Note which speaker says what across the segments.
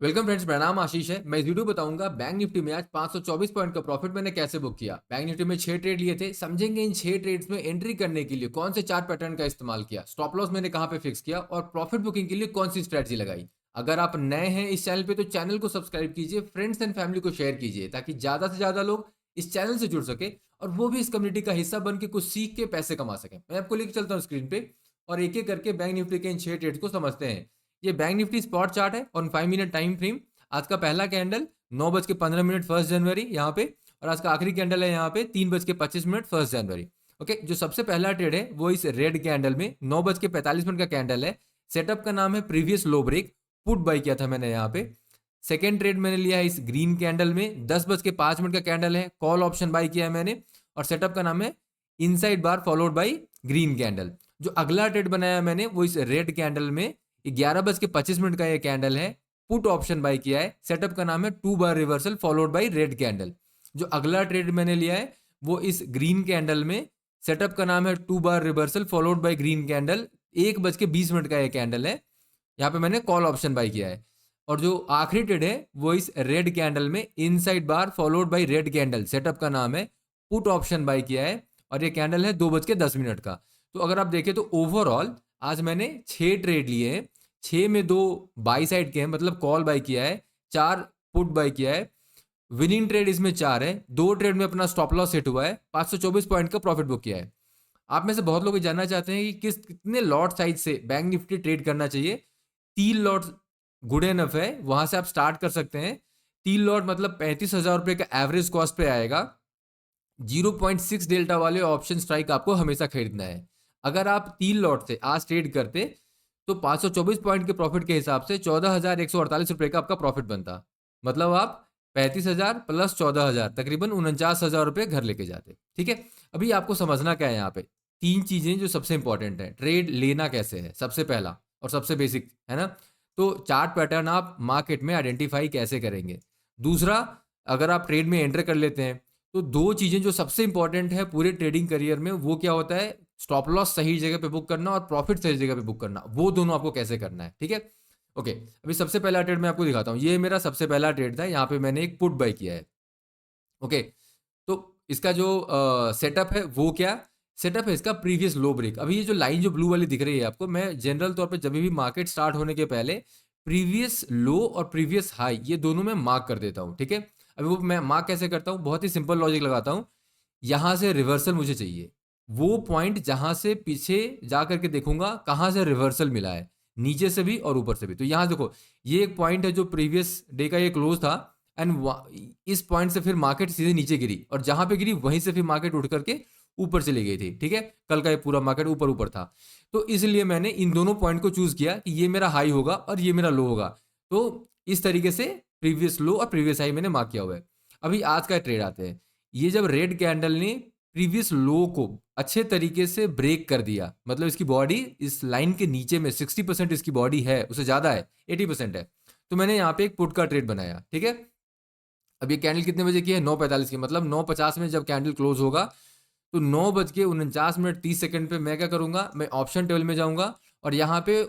Speaker 1: Welcome friends, मेरा नाम आशीष है। मैं इस वीडियो बताऊंगा बैंक निफ्टी में आज 524 पॉइंट का प्रॉफिट मैंने कैसे बुक किया। बैंक निफ्टी में 6 ट्रेड लिए थे, समझेंगे इन 6 ट्रेड्स में एंट्री करने के लिए कौन से चार पैटर्न का इस्तेमाल किया, स्टॉप लॉस मैंने कहां पे फिक्स किया और प्रॉफिट बुकिंग के लिए कौन सी स्ट्रेटजी लगाई। अगर आप नए हैं इस चैनल पे तो चैनल को सब्सक्राइब कीजिए, फ्रेंड्स एंड फैमिली को शेयर कीजिए ताकि ज्यादा से ज्यादा लोग इस चैनल से जुड़ सके और वो भी इस कम्युनिटी का हिस्सा बन के कुछ सीख के पैसे कमा सके। मैं आपको लेके चलता हूँ स्क्रीन पे और एक एक करके बैंक निफ्टी के इन 6 ट्रेड्स को समझते हैं। ये बैंक निफ्टी स्पॉट चार्ट है ऑन 5 मिनट टाइम फ्रेम। आज का पहला कैंडल 9:15 1 जनवरी यहाँ पे, और आज का आखिरी कैंडल है यहाँ पे 3:25 1 जनवरी। ओके, जो सबसे पहला ट्रेड है वो इस रेड कैंडल में 9:45 का कैंडल है। सेटअप का नाम है previous low break, put by किया था मैंने यहाँ पे। सेकेंड ट्रेड मैंने लिया है इस ग्रीन कैंडल में, 10:05 का कैंडल है, कॉल ऑप्शन बाई किया है मैंने और सेटअप का नाम है inside bar followed by green candle. जो अगला ट्रेड बनाया मैंने वो इस रेड कैंडल में 11:25 का ये कैंडल है, पुट ऑप्शन बाय किया है, सेटअप का नाम है 2 bar reversal followed by red candle. जो अगला ट्रेड मैंने लिया है वो इस ग्रीन कैंडल में, सेटअप का नाम है 2 bar reversal followed by green candle, 1:20 का ये कैंडल है, यहाँ पे मैंने कॉल ऑप्शन बाय किया है। और जो आखिरी ट्रेड है वो इस रेड कैंडल में inside bar followed by red candle, setup का नाम है पुट ऑप्शन बाय किया है और ये कैंडल है 2:10 का। तो अगर आप देखें तो ओवरऑल आज मैंने 6 ट्रेड लिए हैं, 6 में 2 बाई साइड के हैं, मतलब कॉल बाय किया है, 4 पुट बाय किया है। विनिंग ट्रेड इसमें 4 है, 2 ट्रेड में अपना स्टॉप लॉस सेट हुआ है, 524 पॉइंट का प्रॉफिट बुक किया है। आप में से बहुत लोग जानना चाहते हैं कि कितने लॉट साइज से बैंक निफ्टी ट्रेड करना चाहिए। 3 लॉट गुड एनफ है, वहां से आप स्टार्ट कर सकते हैं। 3 लॉट मतलब 35,000 रुपए का एवरेज कॉस्ट पे आएगा। 0.6 डेल्टा वाले ऑप्शन स्ट्राइक आपको हमेशा खरीदना है। अगर आप 3 लॉट से आज ट्रेड करते तो 524 पॉइंट के प्रॉफिट के हिसाब से 14,148 रुपए का आपका प्रॉफिट बनता। मतलब आप 35,000 प्लस 14,000 तकरीबन 49,000 रुपए घर लेके जाते। ठीक है, अभी आपको समझना क्या है यहाँ पे, 3 चीजें जो सबसे इंपॉर्टेंट है। ट्रेड लेना कैसे है, सबसे पहला और सबसे बेसिक है ना। तो चार्ट पैटर्न आप मार्केट में आइडेंटिफाई कैसे करेंगे। दूसरा, अगर आप ट्रेड में एंटर कर लेते हैं तो 2 चीजें जो सबसे इंपॉर्टेंट है पूरे ट्रेडिंग करियर में, वो क्या होता है, स्टॉप लॉस सही जगह पे बुक करना और प्रॉफिट सही जगह पे बुक करना। वो दोनों आपको कैसे करना है, ठीक है। ओके, अभी सबसे पहला ट्रेड मैं आपको दिखाता हूँ। ये मेरा सबसे पहला ट्रेड था, यहाँ पे मैंने एक पुट बाय किया है। ओके, तो इसका जो सेटअप है वो क्या सेटअप है, इसका प्रीवियस लो ब्रेक। अभी ये जो लाइन जो ब्लू वाली दिख रही है आपको, मैं जनरल तौर पे जब भी मार्केट स्टार्ट होने के पहले प्रीवियस लो और प्रीवियस हाई ये दोनों में मार्क कर देता हूँ, ठीक है। अभी वो मैं मार्क कैसे करता हूँ, बहुत ही सिंपल लॉजिक लगाता हूँ। यहां से रिवर्सल मुझे चाहिए, वो पॉइंट जहां से पीछे जा करके देखूंगा कहां से रिवर्सल मिला है, नीचे से भी और ऊपर से भी। तो यहां देखो, ये एक पॉइंट है जो प्रीवियस डे का ये क्लोज था एंड इस पॉइंट से फिर मार्केट सीधे नीचे गिरी और जहां पे गिरी वहीं से फिर मार्केट उठ करके ऊपर चली गई थी, ठीक है। कल का ये पूरा मार्केट ऊपर ऊपर था, तो इसलिए मैंने इन दोनों पॉइंट को चूज किया कि ये मेरा हाई होगा और ये मेरा लो होगा। तो इस तरीके से प्रीवियस लो और प्रीवियस हाई मैंने मार्क किया हुआ है। अभी आज का ट्रेड आते हैं। ये जब रेड कैंडल ने प्रीवियस लो को अच्छे तरीके से ब्रेक कर दिया, मतलब इसकी बॉडी इस लाइन के नीचे में 60% इसकी बॉडी है, उससे ज्यादा है, 80% है। तो मैंने यहाँ पे एक पुट का ट्रेड बनाया, ठीक है। अब ये कैंडल कितने बजे की है, 9:45 की, मतलब 9:50 में जब कैंडल क्लोज होगा तो 9:49 पे मैं क्या करूंगा, मैं ऑप्शन टेबल में जाऊंगा और यहाँ पे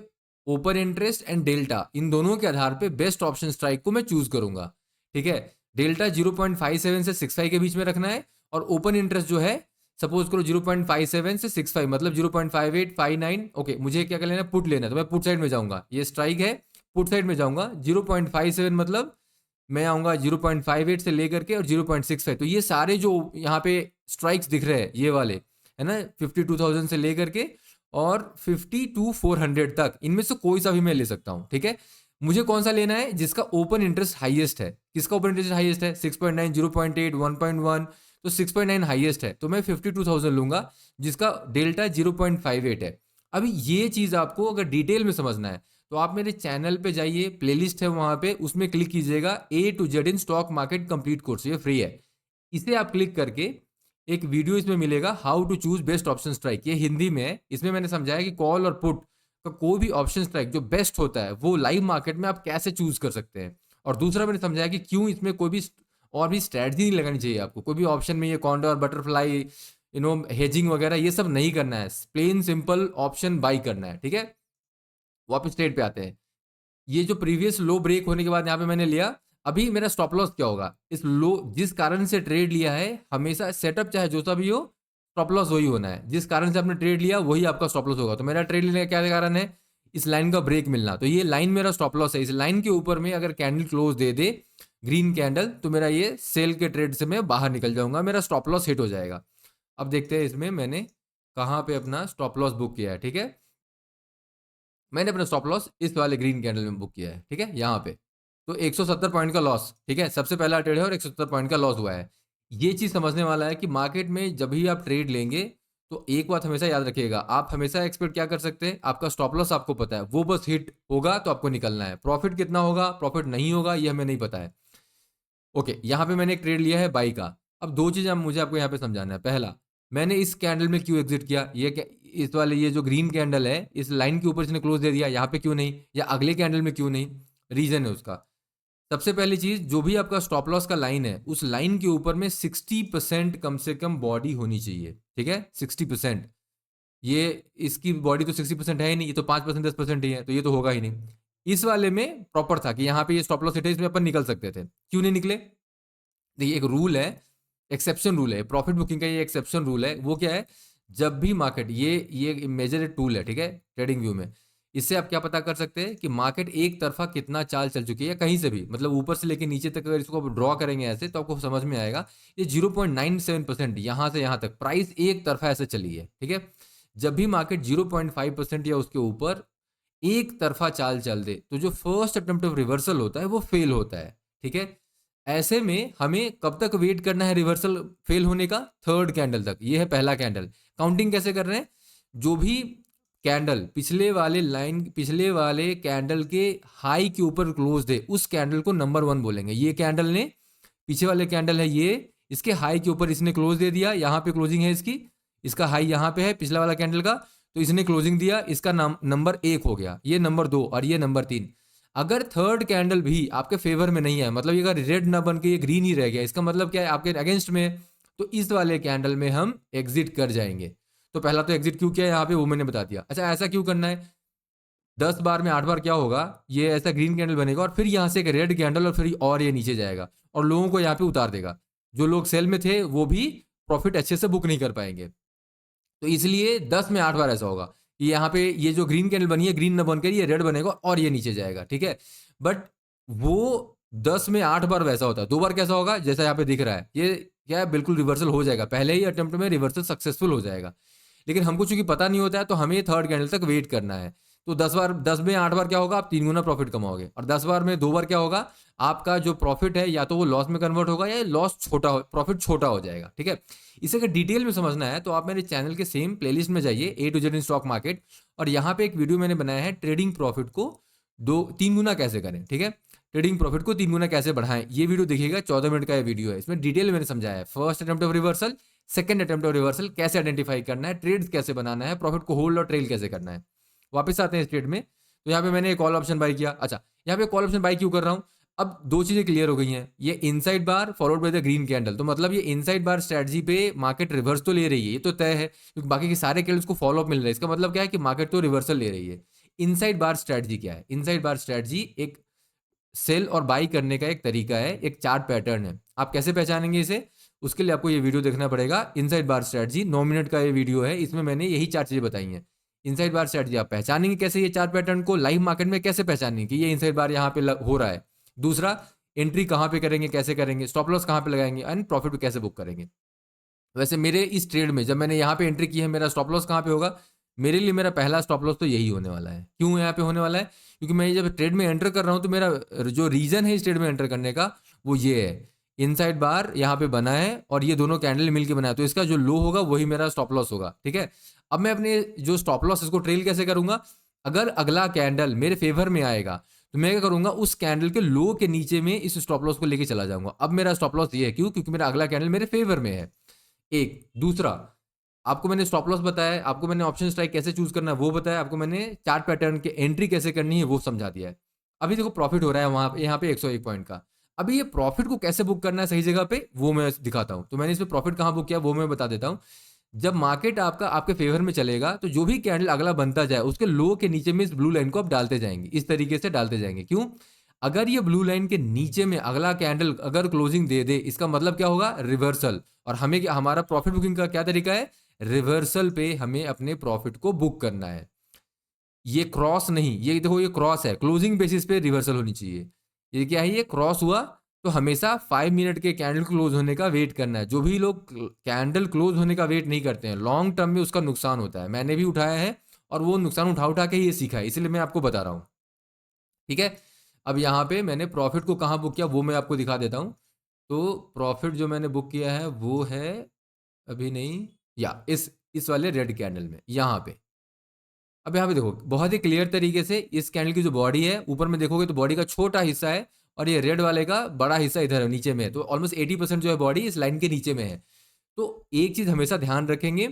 Speaker 1: ओपन इंटरेस्ट एंड डेल्टा, इन दोनों के आधार पे बेस्ट ऑप्शन स्ट्राइक को मैं चूज करूंगा, ठीक है। डेल्टा 0.57 से 65 के बीच में रखना है और ओपन इंटरेस्ट जो है सपोज करो 0.57 से 65, मतलब 0.5859। ओके, मुझे क्या कर लेना, पुट लेना है, तो मैं पुट साइड में जाऊंगा, ये स्ट्राइक है, पुट साइड में जाऊंगा। 0.57 मतलब मैं आऊंगा 0.58 से लेकर के और 0.65, तो ये सारे जो यहाँ पे स्ट्राइक्स दिख रहे हैं ये वाले है ना, 52,000 से लेकर के और 52,400 तक, इनमें से कोई सा भी मैं ले सकता हूँ, ठीक है। मुझे कौन सा लेना है, जिसका ओपन इंटरेस्ट हाईएस्ट है। किसका ओपन इंटरेस्ट हाईएस्ट है, 6.9, 0.8, 1.1, तो 6.9 हाईएस्ट है, तो मैं 52,000 लूंगा जिसका डेल्टा 0.58 है। अभी ये चीज आपको अगर डिटेल में समझना है तो आप मेरे चैनल पे जाइए, प्लेलिस्ट है वहां पे, उसमें क्लिक कीजिएगा A to Z in stock market complete course, ये फ्री है। इसे आप क्लिक करके एक वीडियो इसमें मिलेगा, how to choose best option strike, ये हिंदी में है। इसमें मैंने समझाया कि कॉल और पुट का कोई भी ऑप्शन स्ट्राइक जो बेस्ट होता है वो लाइव मार्केट में आप कैसे चूज कर सकते हैं। और दूसरा मैंने समझाया कि क्यों इसमें कोई भी और भी स्ट्रैटेजी नहीं लगानी चाहिए आपको, कोई भी ऑप्शन में ये कॉन्डर बटरफ्लाई हेजिंग वगैरह ये सब नहीं करना है, प्लेन सिंपल ऑप्शन बाई करना है, ठीक है। वापस ट्रेड पे आते हैं। ये जो प्रीवियस लो ब्रेक होने के बाद यहाँ पे मैंने लिया, अभी मेरा स्टॉप लॉस क्या होगा, इस लो जिस कारण से ट्रेड लिया है, हमेशा सेटअप चाहे जो सा भी हो, स्टॉप लॉस वही होना है। जिस कारण से आपने ट्रेड लिया वही आपका स्टॉप लॉस होगा। तो मेरा ट्रेड लेने का क्या कारण है, इस लाइन का ब्रेक मिलना। तो ये लाइन मेरा स्टॉप लॉस है। इस लाइन के ऊपर में अगर कैंडल क्लोज दे दे ग्रीन कैंडल, तो मेरा ये सेल के ट्रेड से मैं बाहर निकल जाऊंगा, मेरा स्टॉप लॉस हिट हो जाएगा। अब देखते हैं इसमें मैंने कहाँ पे अपना स्टॉप लॉस बुक किया है। ठीक है, मैंने अपना स्टॉप लॉस इस वाले ग्रीन कैंडल में बुक किया है। ठीक है, यहाँ पे तो 170 पॉइंट का लॉस। ठीक है, सबसे पहला ट्रेड है और 170 पॉइंट का लॉस हुआ है। ये चीज समझने वाला है कि मार्केट में जब भी आप ट्रेड लेंगे तो एक बात हमेशा याद रखिएगा, आप हमेशा एक्सपेक्ट क्या कर सकते हैं, आपका स्टॉप लॉस आपको पता है, वो बस हिट होगा तो आपको निकलना है। प्रॉफिट कितना होगा, प्रॉफिट नहीं होगा, ये हमें नहीं पता है। ओके, यहाँ पे मैंने एक ट्रेड लिया है बाई का। अब दो चीजें मुझे आपको यहाँ पे समझाना है। पहला, मैंने इस कैंडल में क्यों एग्जिट किया, इस वाले ये जो ग्रीन कैंडल है इस लाइन के ऊपर इसने क्लोज दे दिया, यहाँ पे क्यों नहीं, या अगले कैंडल में क्यों नहीं, रीजन है उसका। सबसे पहली चीज, जो भी आपका स्टॉप लॉस का लाइन है उस लाइन के ऊपर में 60% कम से कम बॉडी होनी चाहिए। ठीक है, 60%। ये इसकी बॉडी तो 60% है ही नहीं, ये तो 5% 10% ही है, तो ये तो होगा ही नहीं। इस वाले में प्रॉपर था कि यहाँ पे ये स्टॉप लॉस हिट है, इसमें अपन निकल सकते थे, क्यों नहीं निकले। देखिए, एक रूल है, एक्सेप्शन रूल है, प्रॉफिट बुकिंग का ये एक्सेप्शन रूल है। वो क्या है, जब भी मार्केट, ये मेजर टूल है, ठीक है, ट्रेडिंग व्यू में, इससे आप क्या पता कर सकते हैं कि मार्केट एक तरफा कितना चाल चल चुकी है, या कहीं से भी, मतलब ऊपर से लेके नीचे तक अगर इसको ड्रॉ करेंगे ऐसे तो आपको समझ में आएगा। ये 0.97% यहाँ से यहाँ तक प्राइस एक तरफा ऐसे चली है। ठीक है, जब भी मार्केट 0.5% या उसके ऊपर एक तरफा चाल चल दे तो जो फर्स्ट अटेम्प्ट ऑफ रिवर्सल होता है वो फेल होता है। ठीक है, ऐसे में हमें कब तक वेट करना है रिवर्सल फेल होने का, थर्ड कैंडल तक। ये है पहला कैंडल। काउंटिंग कैसे कर रहे हैं, जो भी कैंडल पिछले वाले कैंडल के हाई के ऊपर क्लोज दे उस कैंडल को नंबर 1 बोलेंगे। ये कैंडल ने, पीछे वाले कैंडल है ये, इसके हाई के ऊपर इसने क्लोज दे दिया, यहाँ पे क्लोजिंग है इसकी, इसका हाई यहाँ पे है पिछला वाला कैंडल का, तो इसने क्लोजिंग दिया, इसका नंबर 1 हो गया, ये नंबर 2 और ये नंबर 3। अगर थर्ड कैंडल भी आपके फेवर में नहीं है, मतलब ये अगर रेड ना बन के ये ग्रीन ही रह गया, इसका मतलब क्या है, आपके अगेंस्ट में है, तो इस वाले कैंडल में हम एग्जिट कर जाएंगे। तो पहला तो एग्जिट क्यों किया यहाँ पे वो मैंने बता दिया। अच्छा, ऐसा क्यों करना है, 10 बार में 8 बार क्या होगा, ये ऐसा ग्रीन कैंडल बनेगा और फिर यहाँ से एक रेड कैंडल और ये नीचे जाएगा और लोगों को यहाँ पे उतार देगा। जो लोग सेल में थे वो भी प्रॉफिट अच्छे से बुक नहीं कर पाएंगे। तो इसलिए 10 में 8 बार ऐसा होगा कि यहाँ पे ये जो ग्रीन कैंडल बनी है, ग्रीन न बनकर ये रेड बनेगा और ये नीचे जाएगा। ठीक है, बट वो 10 में 8 बार वैसा होता है। 2 बार कैसा होगा, जैसा यहाँ पे दिख रहा है, ये क्या है, बिल्कुल रिवर्सल हो जाएगा, पहले ही अटेम्प्ट में रिवर्सल सक्सेसफुल हो जाएगा। लेकिन हमको चूंकि पता नहीं होता है तो हमें थर्ड कैंडल तक वेट करना है। तो 10 में 8 बार क्या होगा, आप 3 गुना प्रॉफिट कमाओगे, और 10 बार में 2 बार क्या होगा, आपका जो प्रॉफिट है या तो वो लॉस में कन्वर्ट होगा या लॉस प्रॉफिट छोटा हो जाएगा। ठीक है, इसे अगर डिटेल में समझना है तो आप मेरे चैनल के सेम प्लेलिस्ट में जाइए, A to Z in stock market, और यहाँ पे एक वीडियो मैंने बनाया है, ट्रेडिंग प्रॉफिट को 3 गुना कैसे करें। ठीक है, ट्रेडिंग प्रॉफिट को 3 गुना कैसे बढ़ाएं, ये वीडियो देखिएगा, 14 मिनट का ये वीडियो है। इसमें डिटेल मैंने समझाया है, first attempt of reversal, second attempt of reversal कैसे आइडेंटिफाई करना है, ट्रेड्स कैसे बनाना है, प्रॉफिट को होल्ड और ट्रेल कैसे करना है। वापस आते हैं इस ट्रेड में। तो यहाँ पे मैंने एक कॉल ऑप्शन बाई किया। अच्छा, यहाँ पे कॉल ऑप्शन बाई क्यों कर रहा हूँ, अब दो चीजें क्लियर हो गई हैं, ये inside bar followed by the green candle, तो मतलब ये इनसाइड बार स्ट्रेटजी पे मार्केट रिवर्स तो ले रही है, ये तो तय है, क्योंकि बाकी के सारे कैंडल्स को फॉलो अप मिल रहा है। इसका मतलब क्या है कि मार्केट तो रिवर्सल ले रही है। इनसाइड बार स्ट्रेटजी क्या है, इनसाइड बार स्ट्रेटजी एक सेल और बाई करने का एक तरीका है, एक चार्ट पैटर्न है। आप कैसे पहचानेंगे इसे, उसके लिए आपको ये वीडियो देखना पड़ेगा, इनसाइड बार स्ट्रेटजी, 9 मिनट का ये वीडियो है, इसमें मैंने यही 4 चीजें बताई हैं। इनसाइड बार स्ट्रेटजी आप पहचानेंगे कैसे, ये चार्ट पैटर्न को लाइव मार्केट में कैसे पहचानेंगे कि ये इनसाइड बार यहाँ पे हो रहा है। दूसरा, एंट्री कहाँ पे करेंगे, कैसे करेंगे, स्टॉप लॉस कहाँ पे लगाएंगे, एंड प्रॉफिट कैसे बुक करेंगे। वैसे मेरे इस ट्रेड में जब मैंने यहाँ पे एंट्री की है, मेरा स्टॉप लॉस कहाँ पे होगा, मेरे लिए मेरा पहला स्टॉप लॉस तो यही होने वाला है। क्यों यहाँ पे होने वाला है, क्योंकि मैं जब ट्रेड में एंटर कर रहा हूँ तो मेरा जो रीजन है इस ट्रेड में एंटर करने का वो ये है, इनसाइड बार यहाँ पे बना है और ये दोनों कैंडल मिलके बना है, तो इसका जो लो होगा वही मेरा स्टॉप लॉस होगा। ठीक है, अब मैं अपने जो स्टॉप लॉस इसको ट्रेल कैसे करूंगा, अगर अगला कैंडल मेरे फेवर में आएगा तो मैं क्या करूंगा, उस कैंडल के लो के नीचे में इस स्टॉप लॉस को लेके चला जाऊंगा। अब मेरा स्टॉप लॉस ये है, क्यों, क्योंकि मेरा अगला कैंडल मेरे फेवर में है। एक दूसरा, आपको मैंने स्टॉप लॉस बताया, आपको मैंने ऑप्शन स्ट्राइक कैसे चूज करना है वो बताया, आपको मैंने चार्ट पैटर्न के एंट्री कैसे करनी है वो समझा दिया है। अभी देखो प्रॉफिट हो रहा है वहां यहाँ पे 101 पॉइंट का। अभी ये प्रॉफिट को कैसे बुक करना है सही जगह पे वो मैं दिखाता हूं। तो मैंने इसमें प्रॉफिट कहाँ बुक किया वो मैं बता देता हूं। जब मार्केट आपका आपके फेवर में चलेगा तो जो भी कैंडल अगला बनता जाए उसके लो के नीचे में इस ब्लू लाइन को आप डालते जाएंगे, इस तरीके से डालते जाएंगे। क्यों? अगर ये ब्लू लाइन के नीचे में अगला कैंडल अगर क्लोजिंग दे दे, इसका मतलब क्या होगा? रिवर्सल। और हमें हमारा प्रॉफिट बुकिंग का क्या तरीका है? रिवर्सल पे हमें अपने प्रॉफिट को बुक करना है। ये क्रॉस नहीं, ये देखो ये क्रॉस है, क्लोजिंग बेसिस पे रिवर्सल होनी चाहिए। ये क्या है? ये क्रॉस हुआ तो हमेशा 5 मिनट के कैंडल क्लोज होने का वेट करना है। जो भी लोग कैंडल क्लोज होने का वेट नहीं करते हैं, लॉन्ग टर्म में उसका नुकसान होता है। मैंने भी उठाया है और वो नुकसान उठा उठा के ये सीखा है, इसलिए मैं आपको बता रहा हूँ। ठीक है, अब यहाँ पे मैंने प्रॉफिट को कहाँ बुक किया वो मैं आपको दिखा देता हूँ। तो प्रॉफिट जो मैंने बुक किया है वो है, अभी नहीं, या इस वाले रेड कैंडल में, यहाँ पे। अब यहाँ पे देखो बहुत ही क्लियर तरीके से इस कैंडल की जो बॉडी है, ऊपर में देखोगे तो बॉडी का छोटा हिस्सा है और ये रेड वाले का बड़ा हिस्सा इधर है, नीचे में है। तो ऑलमोस्ट 80% जो है बॉडी इस लाइन के नीचे में है। तो एक चीज हमेशा ध्यान रखेंगे,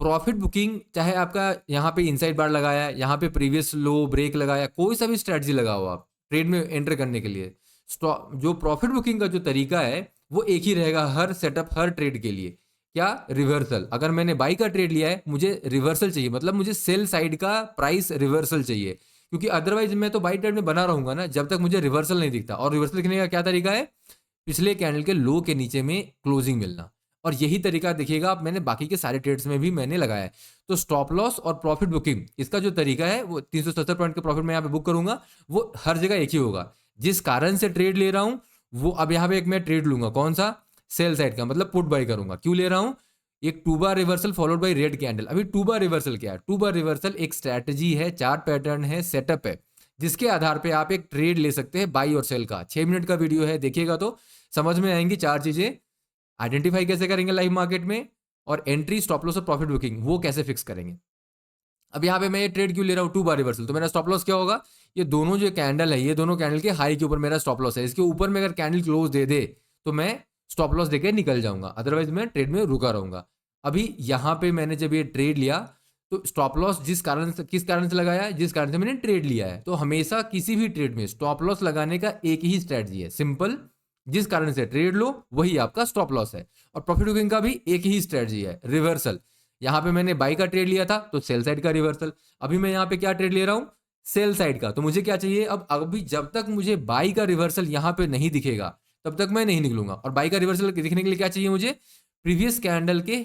Speaker 1: प्रॉफिट बुकिंग चाहे आपका यहाँ पे इनसाइड बार लगाया, यहाँ पे प्रीवियस लो ब्रेक लगाया, कोई सा भी स्ट्रेटजी लगाओ आप ट्रेड में एंटर करने के लिए, जो प्रॉफिट बुकिंग का जो तरीका है वो एक ही रहेगा हर सेटअप हर ट्रेड के लिए। क्या? रिवर्सल। अगर मैंने बाई का ट्रेड लिया है, मुझे रिवर्सल चाहिए, मतलब मुझे सेल साइड का प्राइस रिवर्सल चाहिए, क्योंकि अदरवाइज मैं तो बाई ट्रेड में बना रहूंगा ना जब तक मुझे रिवर्सल नहीं दिखता। और रिवर्सल दिखने का क्या तरीका है? पिछले कैंडल के लो के नीचे में क्लोजिंग मिलना। और यही तरीका देखिएगा आप, मैंने बाकी के सारे ट्रेड्स में भी मैंने लगाया है। तो स्टॉप लॉस और प्रॉफिट बुकिंग इसका जो तरीका है वो 370 पॉइंट का प्रॉफिट मैं यहाँ पे बुक करूंगा, वो हर जगह एक ही होगा। जिस कारण से ट्रेड ले रहा हूं वो अब यहाँ पे एक मैं ट्रेड लूंगा, कौन सा? सेल साइड का, मतलब पुट बाय करूंगा। क्यों ले रहा हूं? एक 2 bar reversal followed by red candle. अभी 2 बार रिवर्सल क्या है? 2 बार रिवर्सल एक स्ट्रैटेजी है, चार्ट पैटर्न है, सेटअप है, जिसके आधार पे आप एक ट्रेड ले सकते हैं बाई और सेल का। 6 मिनट का वीडियो है, देखिएगा तो समझ में आएंगी 4 चीजें। आइडेंटिफाई कैसे करेंगे लाइव मार्केट में, और एंट्री, स्टॉप लॉस और प्रॉफिट बुकिंग वो कैसे फिक्स करेंगे। अब यहाँ पे मैं ये ट्रेड क्यों ले रहा हूँ 2 बार रिवर्सल? तो मेरा स्टॉप लॉस क्या होगा? ये दोनों जो कैंडल है, ये दोनों कैंडल के हाई के ऊपर मेरा स्टॉप लॉस है। इसके ऊपर में अगर कैंडल क्लोज दे दे तो मैं स्टॉप लॉस देके निकल जाऊंगा, अदरवाइज मैं ट्रेड में रुका रहूंगा। अभी यहाँ पे मैंने जब ये ट्रेड लिया तो स्टॉप लॉस जिस कारण से, किस कारण से लगाया है? जिस कारण से मैंने ट्रेड लिया है। तो हमेशा किसी भी ट्रेड में स्टॉप लॉस लगाने का एक ही स्ट्रेटजी है, सिंपल। जिस कारण से ट्रेड लो वही आपका स्टॉप लॉस है। और प्रॉफिट बुकिंग का भी एक ही स्ट्रेटजी है, रिवर्सल। यहाँ पे मैंने बाई का ट्रेड लिया था तो सेल साइड का रिवर्सल। अभी मैं यहाँ पे क्या ट्रेड ले रहा हूँ? सेल साइड का। तो मुझे क्या चाहिए अब? अभी जब तक मुझे बाई का रिवर्सल यहाँ पे नहीं दिखेगा तब तक मैं नहीं निकलूंगा। और बाई का रिवर्सल दिखने के लिए क्या चाहिए मुझे? प्रीवियस कैंडल के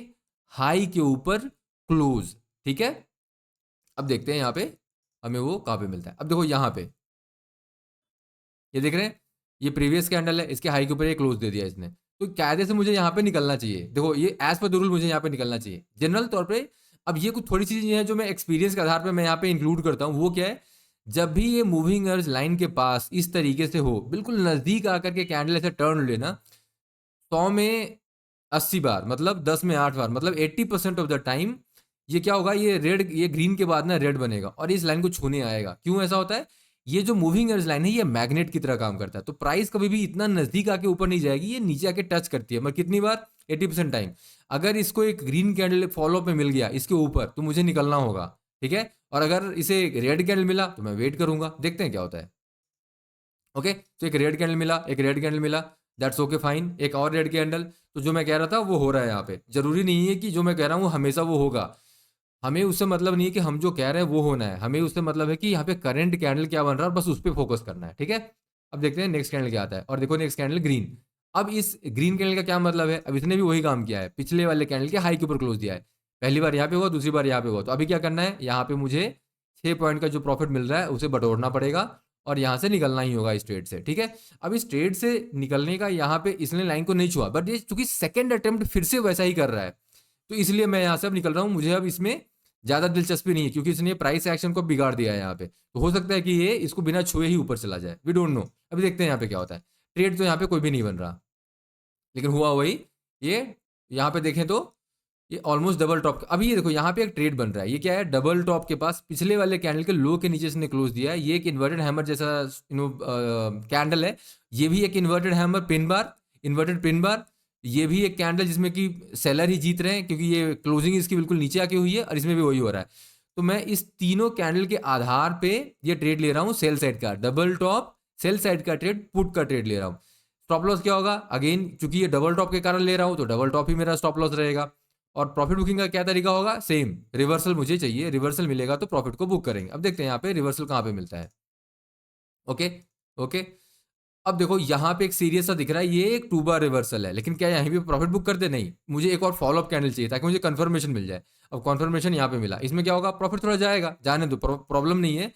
Speaker 1: हाई के ऊपर क्लोज। ठीक है, अब देखते हैं यहाँ पे हमें वो कहाँ पे मिलता है। अब देखो यहाँ पे ये देख रहे हैं, ये प्रीवियस कैंडल है, इसके हाई के ऊपर ये क्लोज दे दिया इसने। तो कायदे से मुझे यहाँ पे निकलना चाहिए। देखो ये एज पर द रूल मुझे यहाँ पे निकलना चाहिए जनरल तौर पे। अब ये कुछ थोड़ी चीजें हैं जो मैं एक्सपीरियंस के आधार पे मैं यहाँ पे इंक्लूड करता हूँ। वो क्या है? जब भी ये मूविंग एवरेज लाइन के पास इस तरीके से हो, बिल्कुल नजदीक आकर के कैंडल ऐसे टर्न लेना, 100 में 80 बार, मतलब 10 में 8 बार, मतलब 80% ऑफ द टाइम ये क्या होगा? ये रेड, ये ग्रीन के बाद ना रेड बनेगा और इस लाइन को छूने आएगा। क्यों ऐसा होता है? ये जो मूविंग एवरेज लाइन है ये मैग्नेट की तरह काम करता है। तो प्राइस कभी भी इतना नजदीक आके ऊपर नहीं जाएगी, ये नीचे आके टच करती है, मगर कितनी बार? 80% टाइम। अगर इसको एक ग्रीन कैंडल फॉलो पे मिल गया इसके ऊपर तो मुझे निकलना होगा। ठीक है, और अगर इसे रेड कैंडल मिला तो मैं वेट करूंगा, देखते हैं क्या होता है। ओके, तो एक रेड कैंडल मिला, एक रेड कैंडल मिला, दैट्स ओके फाइन। एक और रेड कैंडल। तो जो मैं कह रहा था वो हो रहा है यहाँ पे। जरूरी नहीं है कि जो मैं कह रहा हूँ हमेशा वो होगा। हमें उससे मतलब नहीं है कि हम जो कह रहे हैं वो होना है, हमें उससे मतलब है कि यहाँ पे करंट कैंडल क्या बन रहा है, बस उस पर फोकस करना है। ठीक है, अब देखते हैं नेक्स्ट कैंडल क्या आता है। और देखो नेक्स्ट कैंडल ग्रीन। अब इस ग्रीन कैंडल का क्या मतलब है? अब इसने भी वही काम किया है, पिछले वाले कैंडल के हाई के ऊपर क्लोज दिया है। पहली बार यहाँ पे हुआ, दूसरी बार यहाँ पे हुआ। तो अभी क्या करना है? यहाँ पे मुझे 6 पॉइंट का जो प्रॉफिट मिल रहा है उसे बटोरना पड़ेगा और यहाँ से निकलना ही होगा इस ट्रेड से। ठीक है, अब इस ट्रेड से निकलने का यहाँ पे इसने लाइन को नहीं छुआ, बट ये चूंकि सेकंड अटेम्प्ट फिर से वैसा ही कर रहा है तो इसलिए मैं यहाँ से अब निकल रहा हूँ। मुझे अब इसमें ज्यादा दिलचस्पी नहीं है क्योंकि इसने प्राइस एक्शन को बिगाड़ दिया है यहाँ पे। तो हो सकता है कि ये इसको बिना छुए ही ऊपर चला जाए, वी डोंट नो। अभी देखते हैं यहाँ पे क्या होता है। ट्रेड तो यहाँ पे कोई भी नहीं बन रहा, लेकिन हुआ वही। ये यहाँ पे देखें तो ये ऑलमोस्ट डबल टॉप। अभी ये देखो यहाँ पे एक ट्रेड बन रहा है, ये क्या है? डबल टॉप के पास पिछले वाले कैंडल के लो के नीचे इसने क्लोज दिया है। ये एक इन्वर्टेड हैमर जैसा कैंडल है। ये भी एक inverted hammer pin bar, inverted pin bar. ये भी एक कैंडल जिसमें कि सेलर ही जीत रहे हैं क्योंकि ये क्लोजिंग इसकी बिल्कुल नीचे आके हुई है और इसमें भी वही हो रहा है। तो मैं इस तीनों कैंडल के आधार पे ये ट्रेड ले रहा हूँ सेल साइड का, डबल टॉप सेल साइड का ट्रेड, पुट का ट्रेड ले रहा हूँ। स्टॉप लॉस क्या होगा? अगेन चूंकि ये डबल टॉप के कारण ले रहा हूँ तो डबल टॉप ही मेरा स्टॉप लॉस रहेगा। और प्रॉफिट बुकिंग का क्या तरीका होगा, सेम रिवर्सल मुझे चाहिए, रिवर्सल मिलेगा तो प्रॉफिट को बुक करेंगे। अब देखते हैं यहाँ पे रिवर्सल कहाँ पे मिलता है। ओके ओके, अब देखो यहाँ पे एक सीरियस सा दिख रहा है, ये एक 2 बार रिवर्सल है, लेकिन क्या यहाँ भी प्रॉफिट बुक कर दे, नहीं, मुझे एक और फॉलोअप कैंडल चाहिए ताकि मुझे कंफर्मेशन मिल जाए। अब कंफर्मेशन यहाँ पे मिला, इसमें क्या होगा, प्रॉफिट थोड़ा जाएगा, जाने दो, प्रॉब्लम नहीं है,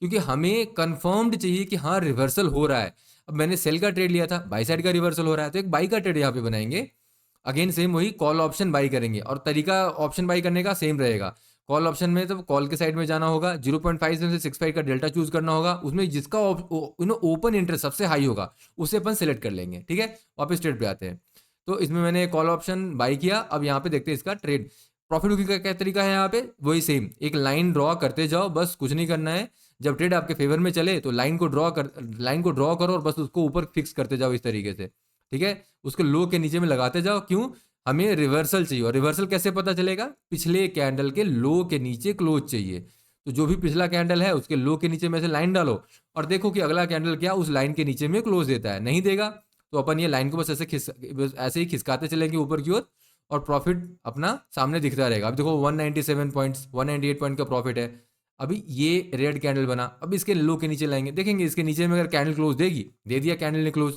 Speaker 1: क्योंकि हमें कंफर्म्ड चाहिए कि हाँ रिवर्सल हो रहा है। अब मैंने सेल का ट्रेड लिया था, बाई साइड का रिवर्सल हो रहा है, तो एक बाई का ट्रेड यहाँ पे बनाएंगे। अगेन सेम वही कॉल ऑप्शन बाई करेंगे, और तरीका ऑप्शन बाई करने का सेम रहेगा। कॉल ऑप्शन में तो कॉल के साइड में जाना होगा, 0.5 से 6.5 का डेल्टा चूज करना होगा, उसमें जिसका ओपन इंटरेस्ट सबसे हाई होगा उसे अपन सेलेक्ट कर लेंगे। ठीक है, वापस ट्रेड पे आते हैं। तो इसमें मैंने कॉल ऑप्शन बाई किया। अब यहाँ पे देखते हैं इसका ट्रेड प्रॉफिट बुकिंग का क्या तरीका है। यहाँ पे वही सेम, एक लाइन ड्रॉ करते जाओ, बस कुछ नहीं करना है। जब ट्रेड आपके फेवर में चले तो लाइन को ड्रॉ करो और बस उसको ऊपर फिक्स करते जाओ इस तरीके से। ठीक है, उसके लो के नीचे में लगाते जाओ। क्यों, हमें रिवर्सल चाहिए, और रिवर्सल कैसे पता चलेगा, पिछले कैंडल के लो के नीचे क्लोज चाहिए। तो जो भी पिछला कैंडल है उसके लो के नीचे में से लाइन डालो और देखो कि अगला कैंडल क्या उस लाइन के नीचे में क्लोज देता है। नहीं देगा तो अपन ये लाइन को बस ऐसे ही खिसकाते चलेंगे ऊपर की ओर, और प्रॉफिट अपना सामने दिखता रहेगा। अब देखो 197 पॉइंट्स, 198 पॉइंट का प्रॉफिट है। अभी ये रेड कैंडल बना, अब इसके लो के नीचे लाएंगे, देखेंगे इसके नीचे में अगर कैंडल क्लोज देगी, दे दिया कैंडल ने क्लोज।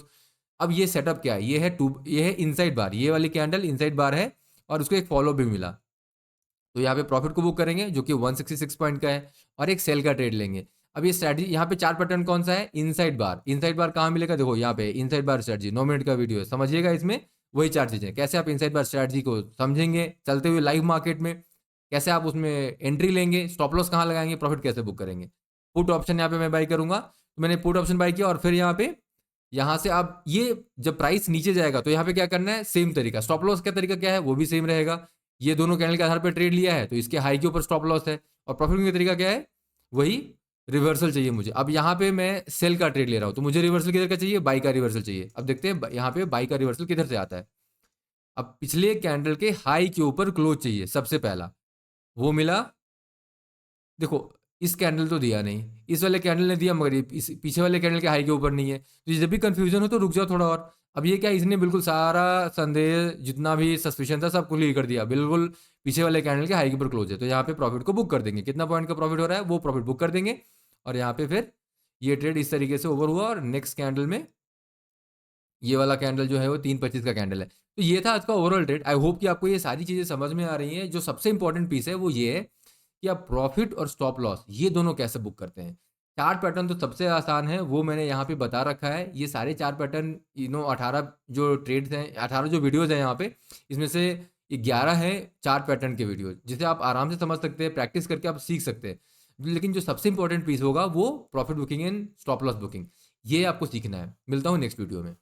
Speaker 1: अब ये सेटअप क्या है, ये है इनसाइड बार, ये वाली कैंडल इनसाइड बार है और उसको एक फॉलो भी मिला। तो यहाँ पे प्रॉफिट को बुक करेंगे जो कि 166 पॉइंट का है, और एक सेल का ट्रेड लेंगे। अब ये स्ट्रेटजी यहाँ पे चार पैटर्न कौन सा है, इनसाइड बार। इनसाइड बार कहाँ मिलेगा, देखो यहाँ पे इनसाइड बार स्ट्रेटजी, 9 मिनट का वीडियो है, समझिएगा इसमें वही चार चीजें, कैसे आप इनसाइड बार स्ट्रेटजी को समझेंगे चलते हुए लाइव मार्केट में, कैसे आप उसमें एंट्री लेंगे, स्टॉप लॉस कहाँ लगाएंगे, प्रॉफिट कैसे बुक करेंगे। पुट ऑप्शन यहाँ पे मैं बाई करूंगा, तो मैंने पुट ऑप्शन बाई किया, और फिर यहाँ पे यहाँ से आप ये जब प्राइस नीचे जाएगा तो यहाँ पे क्या करना है, सेम तरीका, स्टॉप लॉस का तरीका क्या है वो भी सेम रहेगा। ये दोनों कैंडल के आधार पर ट्रेड लिया है तो इसके हाई के ऊपर स्टॉप लॉस है, और प्रॉफिट का तरीका क्या है, वही रिवर्सल चाहिए मुझे। अब यहाँ पे मैं सेल का ट्रेड ले रहा हूँ तो मुझे रिवर्सल किधर का चाहिए, बाई का रिवर्सल चाहिए। अब देखते हैं यहाँ पे बाई का रिवर्सल किधर से आता है। अब पिछले कैंडल के हाई के ऊपर क्लोज चाहिए सबसे पहला, वो मिला। देखो इस कैंडल तो दिया नहीं, इस वाले कैंडल ने दिया, मगर इस पीछे वाले कैंडल के हाई के ऊपर नहीं है। तो जब भी कंफ्यूजन हो तो रुक जाओ थोड़ा और। अब ये क्या, इसने बिल्कुल सारा संदेह जितना भी सस्पिशन था सब क्लियर कर दिया, बिल्कुल पीछे वाले कैंडल के हाई के ऊपर क्लोज है। तो यहाँ पे प्रॉफिट को बुक कर देंगे, कितना पॉइंट का प्रॉफिट हो रहा है वो प्रॉफिट बुक कर देंगे। और यहाँ पे फिर ये ट्रेड इस तरीके से ओवर हुआ, और नेक्स्ट कैंडल में ये वाला कैंडल जो है वो 3.25 का कैंडल है। तो ये था आज का ओवरऑल ट्रेड। आई होप कि आपको ये सारी चीजें समझ में आ रही हैं। जो सबसे इंपॉर्टेंट पीस है वो ये है कि आप प्रॉफिट और स्टॉप लॉस ये दोनों कैसे बुक करते हैं। चार्ट पैटर्न तो सबसे आसान है, वो मैंने यहाँ पे बता रखा है। ये सारे चार पैटर्न 18 जो ट्रेड्स हैं, 18 जो वीडियोज हैं यहाँ पे, इसमें से 11 है चार्ट पैटर्न के वीडियो, जिसे आप आराम से समझ सकते हैं, प्रैक्टिस करके आप सीख सकते हैं। लेकिन जो सबसे इंपॉर्टेंट पीस होगा वो profit booking and stop loss booking, ये आपको सीखना है। मिलता हूँ नेक्स्ट वीडियो में।